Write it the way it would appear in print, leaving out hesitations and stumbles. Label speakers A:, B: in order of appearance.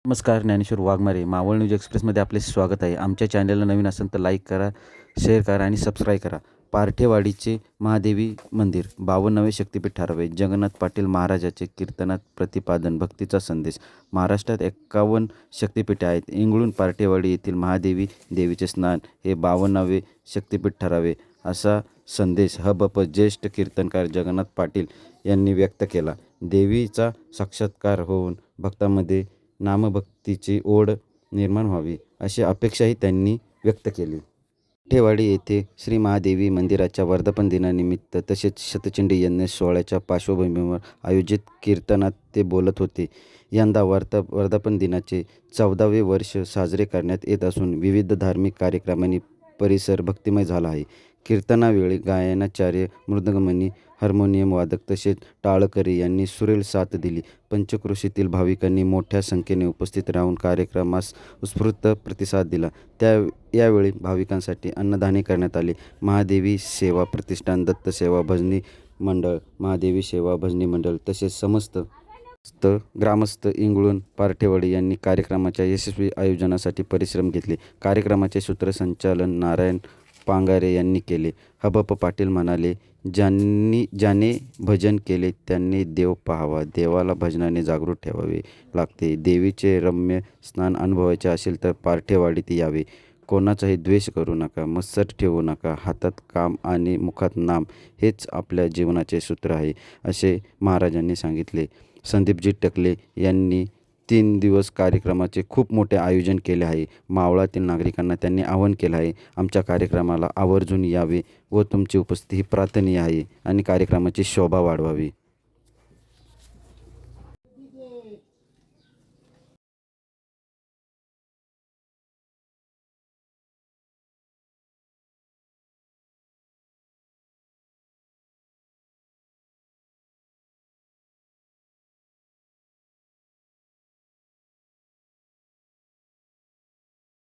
A: नमस्कार. ज्ञानेश्वर वाघमारे, मावळ न्यूज एक्सप्रेसमध्ये आपले स्वागत आहे. आमच्या चॅनलला नवीन असेल तर लाईक करा, शेअर करा आणि सबस्क्राईब करा. पार्थेवाडीचे महादेवी मंदिर 52वे शक्तिपीठ ठरावे. जगन्नाथ पाटील महाराजाचे कीर्तनात प्रतिपादन. भक्तीचा संदेश. महाराष्ट्रात 51 शक्तिपीठे आहेत. इंगळूण पार्थेवाडी येथील महादेवी देवीचे स्नान हे 52वे शक्तिपीठ ठरावे, असा संदेश हबप ज्येष्ठ कीर्तनकार जगन्नाथ पाटील यांनी व्यक्त केला. देवीचा साक्षात्कार होऊन भक्तांमध्ये नामभक्तीची ओढ निर्माण व्हावी, अशी अपेक्षाही त्यांनी व्यक्त केली. पार्थेवाडी येथे श्री महादेवी मंदिराच्या वर्धापन दिनानिमित्त तसेच शतचंडी यज्ञ सोहळ्याच्या पार्श्वभूमीवर आयोजित कीर्तनात ते बोलत होते. यंदा वर्धापन दिनाचे 14वे वर्ष साजरे करण्यात येत असून विविध धार्मिक कार्यक्रमांनी परिसर भक्तिमय झाला आहे. कीर्तनावेळी गायनाचार्य, मृदंगमणी, हार्मोनियम वादक तसेच टाळकरी यांनी सुरेल साथ दिली. पंचक्रोशीतील भाविकांनी मोठ्या संख्येने उपस्थित राहून कार्यक्रमास उत्स्फूर्त प्रतिसाद दिला. यावेळी भाविकांसाठी अन्नदान करण्यात आले. महादेवी सेवा प्रतिष्ठान, दत्त सेवा भजनी मंडळ, महादेवी सेवा भजनी मंडळ तसेच समस्त ग्रामस्थ इंगळूण पार्थेवाडी यांनी कार्यक्रमाच्या यशस्वी आयोजनासाठी परिश्रम घेतले. कार्यक्रमाचे सूत्रसंचालन नारायण पांगारे यांनी केले. हबप पाटील म्हणाले, ज्याने भजन केले त्यांनी देव पाहावा. देवाला भजनाने जागृत ठेवावे लागते. देवीचे रम्य स्नान अनुभवायचे असेल तर पार्थेवाडीत यावे. कोणाचाही द्वेष करू नका, मत्सर ठेवू नका. हातात काम आणि मुखात नाम हेच आपल्या जीवनाचे सूत्र आहे, असे महाराजांनी सांगितले. संदीपजी टकले यांनी 3 दिवस कार्यक्रमाचे खूप मोठे आयोजन केले आहे. मावळातील नागरिकांना त्यांनी आवाहन केलं आहे, आमच्या कार्यक्रमाला आवर्जून यावे व तुमची उपस्थिती प्रार्थनीय आहे आणि कार्यक्रमाची शोभा वाढवावी.